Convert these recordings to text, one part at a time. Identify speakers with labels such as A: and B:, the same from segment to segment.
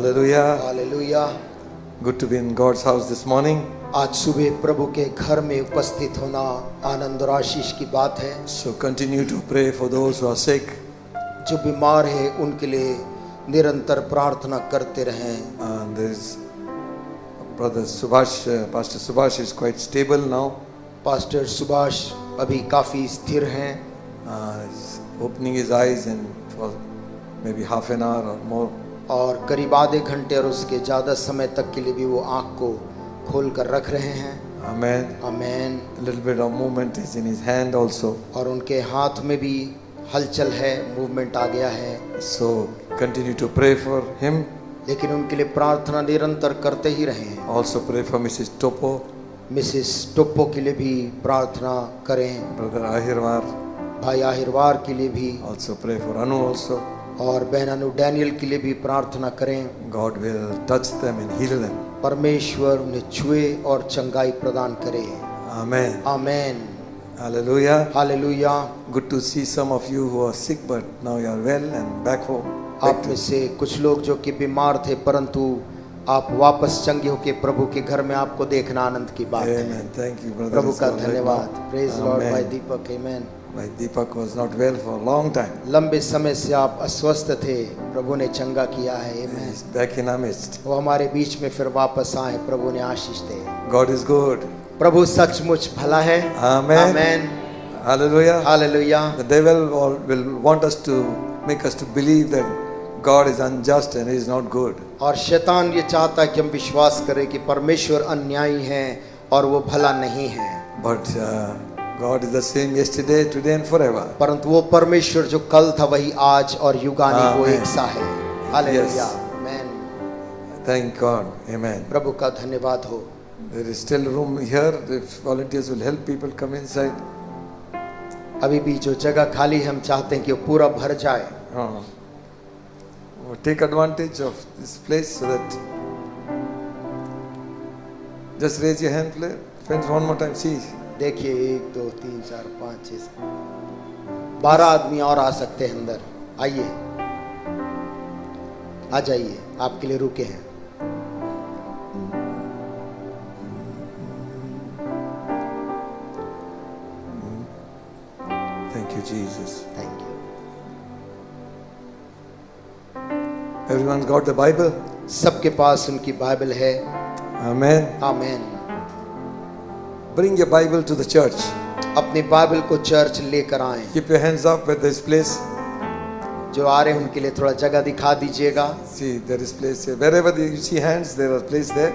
A: Hallelujah.
B: Hallelujah.
A: Good to be in God's house this morning.
B: आज सुबह प्रभु के घर में उपस्थित होना आनंद और आशीष की बात है।
A: So continue to pray for those who are sick.
B: जो बीमार है उनके लिए निरंतर प्रार्थना करते रहें।
A: And there is Brother Subhash, Pastor Subhash is quite stable now.
B: Pastor Subhash अभी काफी स्थिर हैं।
A: He's opening his eyes and for maybe half an hour or more.
B: और करीब आधे घंटे और उसके ज़्यादा समय तक के लिए भी वो आँख को खोल कर रख रहे हैं।
A: Amen.
B: Amen.
A: A little bit of movement is in his hand also.
B: और उनके हाथ में भी हलचल है, मूवमेंट आ गया है।
A: So continue to pray for him.
B: लेकिन उनके लिए प्रार्थना निरंतर करते ही रहें।
A: Also pray for Mrs. Topo,
B: Mrs Toppo के लिए भी प्रार्थना करें।
A: Brother Ahirwar.
B: भाई आहिरवार के लिए भी
A: Also pray for Anu also.
B: और बहन अनु डैनियल के लिए भी प्रार्थना करें।
A: God will touch them and heal them.
B: परमेश्वर उन्हें छुए और चंगाई प्रदान करे।
A: Amen.
B: Amen.
A: Hallelujah.
B: Hallelujah.
A: Good to see some of you who are sick but now you are well and back home.
B: आप में से कुछ लोग जो कि बीमार थे परंतु आप वापस चंगे होके प्रभु के घर में आपको देखना आनंद की बात है।
A: Amen. Thank you, brother.
B: प्रभु का
A: It's all right
B: धन्यवाद।
A: now.
B: Praise Lord.
A: Amen.
B: भाई दीपक आमेन।
A: My Deepak was not well for a long time.
B: लंबे समय से आप अस्वस्थ थे, प्रभु ने चंगा किया है। आमेन।
A: He's back in our midst.
B: वो हमारे बीच में फिर वापस आए। प्रभु ने आशीष दे।
A: God is good.
B: प्रभु सचमुच भला है।
A: Amen.
B: Amen.
A: Hallelujah.
B: Hallelujah.
A: The devil will want us to make us to believe that God is unjust and he is not good.
B: और शैतान ये चाहता है कि हम विश्वास करें कि परमेश्वर अन्यायी है और वो भला नहीं है।
A: But God is the same yesterday, today and forever.
B: परंतु वो परमेश्वर जो कल था वही आज और युगानी वो
A: Amen.
B: एक सा है। हालेलुया।
A: Yes.
B: आमेन।
A: Thank God. Amen.
B: प्रभु का धन्यवाद हो।
A: There is still room here. If volunteers will help people come inside.
B: अभी भी जो जगह खाली है हम चाहते हैं कि वो पूरा भर जाए।
A: Take advantage of this place so that just raise your hand, please. Friends, one more time. See.
B: देखिए 1 2 3 4 5 6 12 आदमी और आ सकते हैं अंदर। आइए, आ जाइए, आपके लिए रुके हैं।
A: Thank you, Jesus.
B: Thank you.
A: Everyone's got the Bible?
B: सबके पास उनकी बाइबल है।
A: Amen.
B: Amen.
A: Bring your Bible to the church.
B: अपनी बाइबल को चर्च लेकर आएं।
A: Keep your hands up with this place.
B: जो आ रहे हैं उनके लिए थोड़ा जगह दिखा दीजिएगा।
A: See, there is place here. Wherever you see hands, there are place there.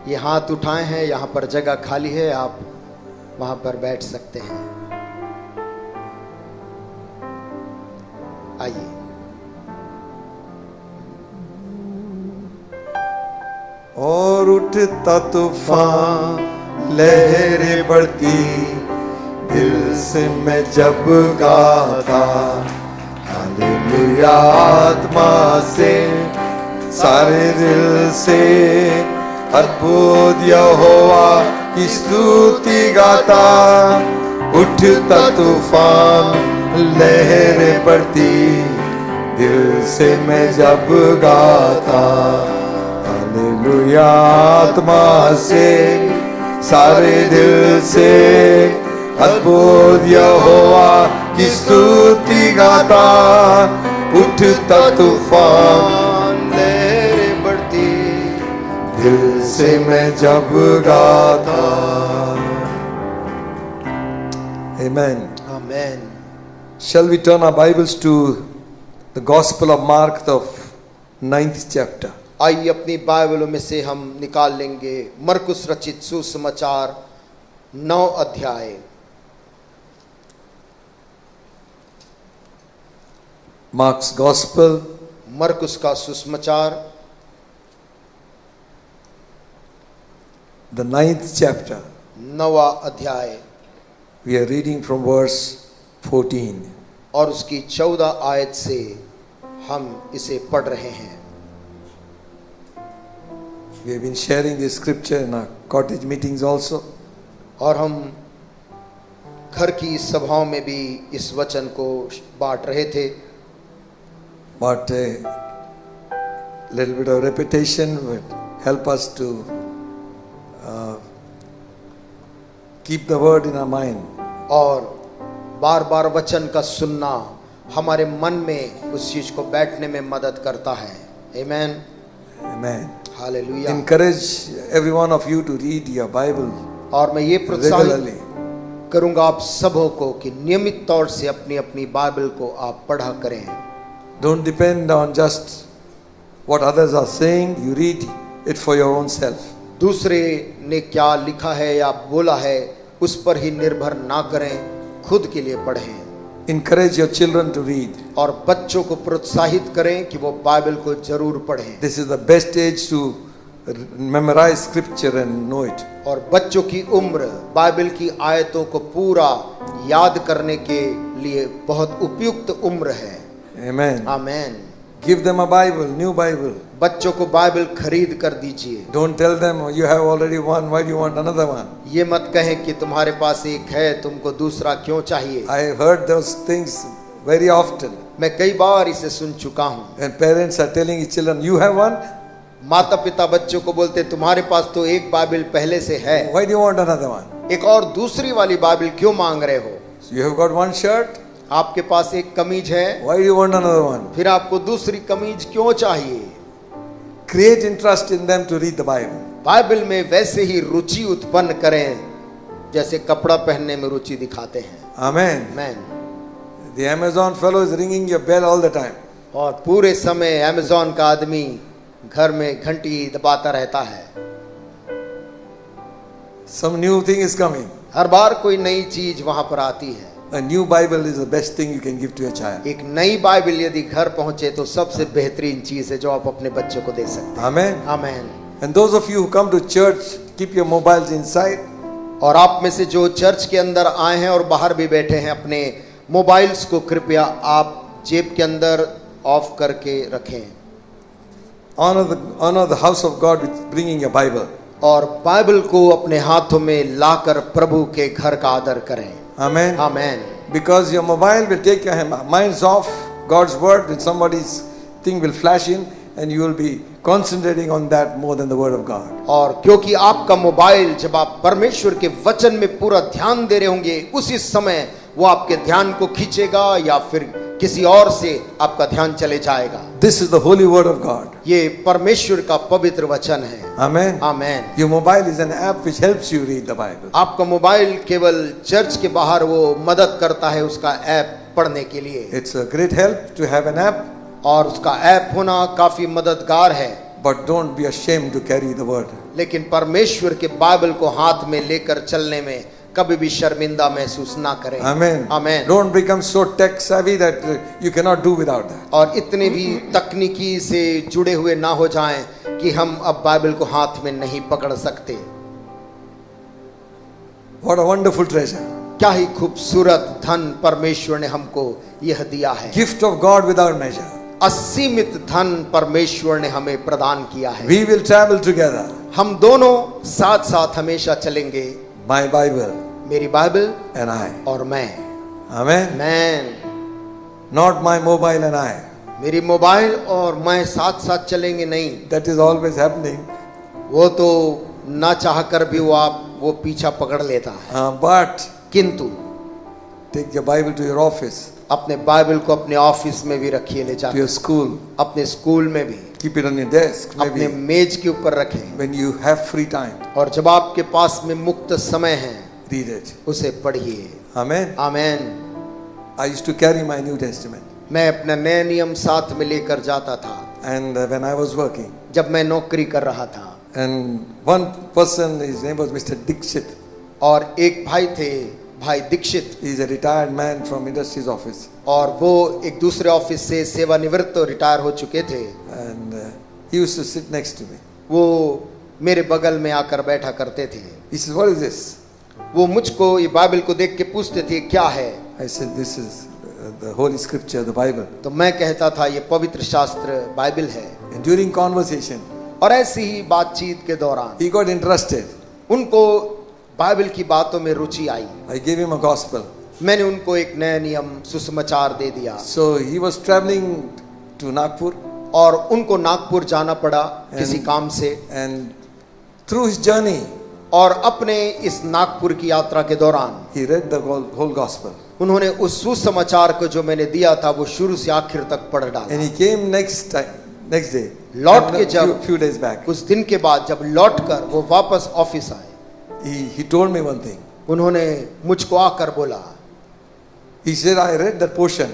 B: ये हाथ उठाए हैं, यहाँ पर जगह खाली है, आप वहाँ पर बैठ सकते हैं। आइए।
A: और उठता तूफान लहरें बढ़ती, दिल से मैं जब गाता हालेलुया, आत्मा से सारे दिल से अद्भुत यहोवा की स्तुति गाता। उठता तूफान लहरें बढ़ती, दिल से मैं जब गाता हालेलुया, आत्मा से सारे दिल से अद्भुत यहोवा की स्तुति गाता। उठता तूफान
B: लहरें बढ़ती,
A: दिल से मैं जब गाता। Amen.
B: Amen.
A: Shall we turn our Bibles to the Gospel of Mark, the 9th chapter?
B: आइए अपनी बाइबलों में से हम निकाल लेंगे मरकुस रचित सुसमाचार 9 अध्याय।
A: Mark's Gospel,
B: मरकुस का सुसमाचार
A: the 9th chapter.
B: 9वां अध्याय
A: We are reading from verse 14.
B: और उसकी 14 आयत से हम इसे पढ़ रहे हैं।
A: We have been sharing this scripture in our cottage meetings also.
B: और हम घर की सभाओं में भी इस वचन को बांट रहे थे।
A: But little bit of repetition would help us to keep the word in our mind.
B: और बार बार वचन का सुनना हमारे मन में उस चीज को बैठने में मदद करता है. Amen.
A: Amen.
B: Hallelujah.
A: Encourage every one of you to read your Bible
B: और मैं ये प्रोत्साहित
A: regularly.
B: करूंगा आप सबों को कि नियमित तौर से अपनी अपनी बाइबल को आप पढ़ा करें.
A: Don't depend on just what others are saying. You read it for your own self.
B: दूसरे ने क्या लिखा है या बोला है उस पर ही निर्भर ना करें, खुद के लिए पढ़ें.
A: Encourage your children to read.
B: और बच्चों को प्रोत्साहित करें कि वो बाइबल को जरूर पढ़ें.
A: This is the best age to memorize scripture and know it.
B: और बच्चों की उम्र बाइबल की आयतों को पूरा याद करने के लिए बहुत उपयुक्त उम्र है.
A: Amen.
B: Amen.
A: Give them a Bible, new Bible.
B: बच्चों को बाइबल खरीद कर दीजिए.
A: Don't tell them you have already one, why do you want another one?
B: ये मत कहें कि तुम्हारे पास एक है, तुमको दूसरा क्यों चाहिए.
A: I have heard those things very often.
B: मैं कई बार इसे सुन चुका हूँ.
A: When parents are telling each children, you have one,
B: माता पिता बच्चों को बोलते तुम्हारे पास तो एक बाइबल पहले से है,
A: why do you want another one?
B: एक और दूसरी वाली बाइबल क्यों मांग रहे हो.
A: So you have got one shirt,
B: आपके पास एक कमीज है,
A: why do you want another one?
B: फिर आपको दूसरी कमीज क्यों चाहिए.
A: Create interest in them to read the Bible.
B: Bible में वैसे ही रुचि उत्पन्न करें जैसे कपड़ा पहनने में रुचि दिखाते हैं.
A: Amen.
B: Amen.
A: The Amazon fellow is ringing your bell all the time.
B: और पूरे समय अमेज़न का आदमी घर में घंटी दबाता रहता है.
A: Some new thing is coming.
B: हर बार कोई नई चीज वहां पर आती है.
A: A new Bible is the best thing you can give to your child.
B: एक नई बाइबल यदि घर पहुंचे तो सबसे बेहतरीन चीज है जो आप अपने बच्चों को दे सकते हैं.
A: Amen.
B: Amen.
A: And those of you who come to church, keep your mobiles inside.
B: और आप में से जो चर्च के अंदर आए हैं और बाहर भी बैठे हैं, अपने मोबाइल्स को कृपया आप जेब के अंदर ऑफ करके रखें.
A: Honor the house of God with bringing your Bible.
B: और बाइबल को अपने हाथों में लाकर प्रभु के घर का आदर करें.
A: Amen.
B: Amen.
A: Because your mobile will take your minds off God's word, and somebody's thing will flash in, and you will be concentrating on that more than the word of God.
B: और क्योंकि आपका mobile जब आप परमेश्वर के वचन में पूरा ध्यान दे रहे होंगे, उसी समय वो आपके ध्यान को खींचेगा या फिर किसी और से आपका ध्यान चले जाएगा.
A: This is the holy word of God.
B: ये परमेश्वर का पवित्र वचन है.
A: Amen.
B: Amen.
A: Your mobile is an app which helps you read the Bible.
B: आपका मोबाइल केवल चर्च के बाहर वो मदद करता है उसका ऐप पढ़ने के लिए.
A: It's a great help to have an app,
B: और उसका ऐप होना काफी मददगार है.
A: but don't be ashamed to carry the word.
B: लेकिन परमेश्वर के बाइबल को हाथ में लेकर चलने में कभी भी शर्मिंदा महसूस ना करें.
A: Amen.
B: Amen.
A: Don't become so tech savvy that you cannot do without that.
B: और इतने भी तकनीकी से जुड़े हुए ना हो जाएं कि हम अब बाइबल को हाथ में नहीं पकड़ सकते.
A: What a wonderful treasure.
B: क्या ही खूबसूरत धन परमेश्वर ने हमको यह दिया है.
A: Gift of God without measure.
B: असीमित धन परमेश्वर ने हमें प्रदान किया है.
A: We will travel together.
B: हम दोनों साथ साथ हमेशा चलेंगे.
A: My Bible
B: मेरी बाइबल
A: and I.
B: और मैं.
A: Amen.
B: मैं.
A: Not my mobile and I.
B: मेरी मोबाइल और मैं साथ साथ चलेंगे नहीं.
A: That is always happening.
B: वो तो ना चाह कर भी वो पीछा पकड़ लेता है.
A: But
B: किंतु
A: take your Bible to your office,
B: अपने बाइबल को अपने ऑफिस में भी रखिए, ले
A: to
B: जाकर
A: your school.
B: अपने स्कूल में भी,
A: Keep it on your desk.
B: अपने
A: Maybe
B: मेज के ऊपर रखें.
A: when you have free time,
B: और जब आपके पास में मुक्त समय है
A: read it.
B: उसे पढ़िए.
A: Amen.
B: Amen.
A: I used to carry my New Testament.
B: मैं अपना नया नियम साथ में लेकर जाता था
A: And when I was working,
B: जब मैं नौकरी कर रहा था.
A: and one person, his name was Mr. Dixit.
B: और एक भाई थे, भाई Dixit.
A: He is a retired man from industry's office.
B: और वो एक दूसरे ऑफिस से सेवानिवृत्त और रिटायर हो चुके थे.
A: And he used to sit next to me.
B: वो मेरे बगल में आकर बैठा करते थे.
A: He says, what is this?
B: वो मुझको ये बाइबल को देख के पूछते थे क्या है.
A: I said, this is the Holy Scripture, the Bible.
B: तो मैं कहता था ये पवित्र शास्त्र बाइबल है.
A: And during conversation,
B: और ऐसी ही बातचीत के दौरान
A: he got interested.
B: उनको बाइबल की बातों में रुचि आई.
A: I gave him a gospel.
B: मैंने उनको एक नया नियम सुसमाचार दे दिया.
A: So he was traveling to Nagpur.
B: और उनको नागपुर जाना पड़ा किसी काम से।
A: And through his journey,
B: और अपने इस नागपुर की यात्रा के दौरान
A: he read the whole gospel.
B: उन्होंने उस सुसमाचार को जो मैंने दिया था वो शुरू से आखिर तक पढ़ डाला।
A: And he came next day.
B: लौट के जब
A: few days back,
B: कुछ दिन के बाद जब लौट कर वो वापस ऑफिस आए,
A: he told me one thing.
B: उन्होंने मुझको आकर बोला,
A: He said, I read that portion.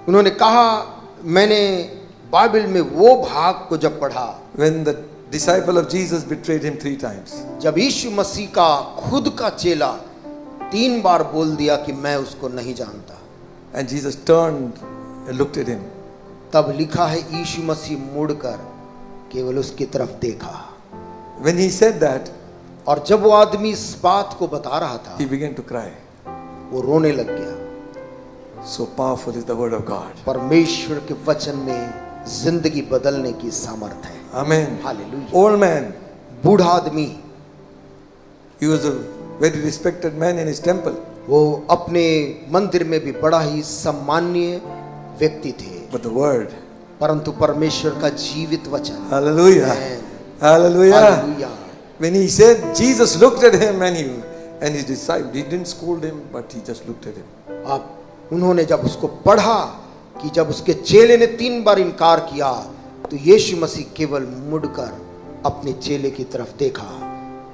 B: उन्होंने कहा मैंने बाइबल में वो भाग को जब पढ़ा
A: When the disciple of Jesus betrayed him 3 times.
B: जब यीशु मसीह का खुद का चेला 3 बार बोल दिया कि मैं उसको नहीं जानता,
A: And Jesus turned and looked at him.
B: तब लिखा है यीशु मसीह मुड़कर केवल उसकी तरफ देखा।
A: When he said that,
B: और जब वो आदमी इस बात को बता रहा था
A: he began to cry.
B: वो रोने लग गया।
A: So powerful is the word of God.
B: परमेश्वर के वचन में जिंदगी बदलने की सामर्थ है।
A: Amen.
B: हालेलुया।
A: Old man,
B: बूढ़ा आदमी,
A: he was a very respected man in his temple.
B: वो अपने मंदिर में भी बड़ा ही सम्माननीय व्यक्ति थे,
A: But the word,
B: परंतु परमेश्वर का जीवित वचन,
A: hallelujah,
B: Amen.
A: hallelujah.
B: Hallelujah.
A: When he said, Jesus looked at him and his disciple, he didn't scold him, but he just looked at him.
B: आप उन्होंने जब उसको पढ़ा कि जब उसके चेले ने 3 बार इनकार किया तो यीशु मसीह केवल मुड़कर अपने चेले की तरफ देखा।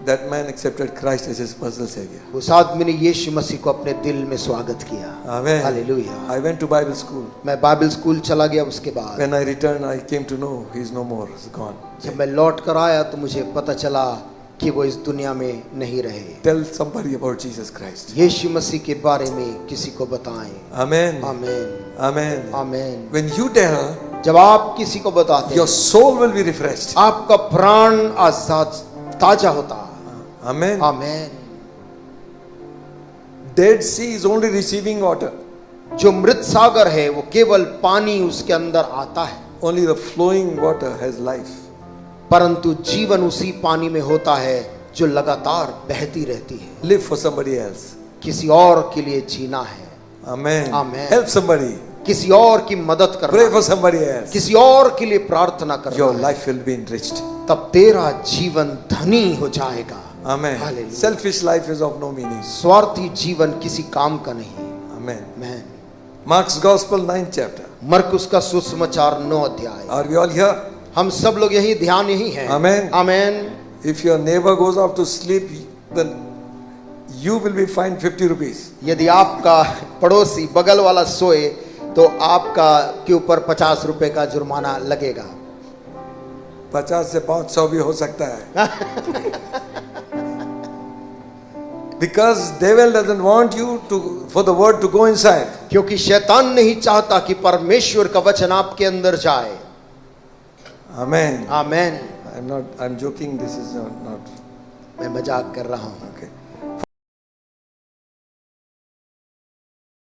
A: That man accepted Christ as his personal savior.
B: उस आदमी ने यीशु मसीह को अपने दिल में स्वागत किया।
A: Amen.
B: Hallelujah.
A: I went to Bible school.
B: मैं बाइबल स्कूल चला गया। उसके बाद
A: When I returned, I came to know he is no more, he's gone.
B: जब मैं लौट कर आया तो मुझे पता चला कि वो इस दुनिया में नहीं रहे।
A: Tell somebody about Jesus Christ.
B: यीशु मसीह के बारे में किसी को बताएं।
A: Amen.
B: आमीन,
A: Amen.
B: आमीन।
A: When you tell,
B: जब आप किसी को बताते
A: your
B: हैं,
A: soul will be refreshed.
B: आपका प्राण आजाद ताजा होता।
A: Amen.
B: आमीन।
A: Dead Sea is only receiving water.
B: जो मृत सागर है वो केवल पानी उसके अंदर आता है,
A: Only the flowing water has life.
B: परंतु जीवन उसी पानी में होता है जो लगातार बहती रहती है।
A: Live for somebody else.
B: किसी और के लिए जीना है।
A: Amen.
B: Amen.
A: Help somebody.
B: किसी और की मदद करना,
A: Pray for somebody else.
B: किसी और के लिए प्रार्थना करना
A: Your
B: है।
A: life will be enriched.
B: तब तेरा जीवन धनी हो जाएगा।
A: Amen.
B: Hallelujah.
A: Selfish life is of no meaning.
B: स्वार्थी जीवन किसी काम का नहीं।
A: Amen.
B: आमीन।
A: Mark's Gospel 9th chapter.
B: मरकुस का सुसमाचार 9 अध्याय।
A: Are we all here?
B: हम सब लोग यही ध्यान यही हैं।
A: Amen.
B: आमीन।
A: If your neighbor goes off to sleep, then you will be fined 50 rupees.
B: यदि आपका पड़ोसी बगल वाला सोए तो आपका के ऊपर 50 रुपए का जुर्माना लगेगा।
A: 50 से 500 भी हो सकता है। Because devil doesn't want you for the word to go inside.
B: क्योंकि शैतान नहीं चाहता कि परमेश्वर का वचन आपके अंदर जाए।
A: Amen.
B: आमीन।
A: I'm joking. This is not.
B: मैं मजाक कर रहा हूँ।
A: Okay.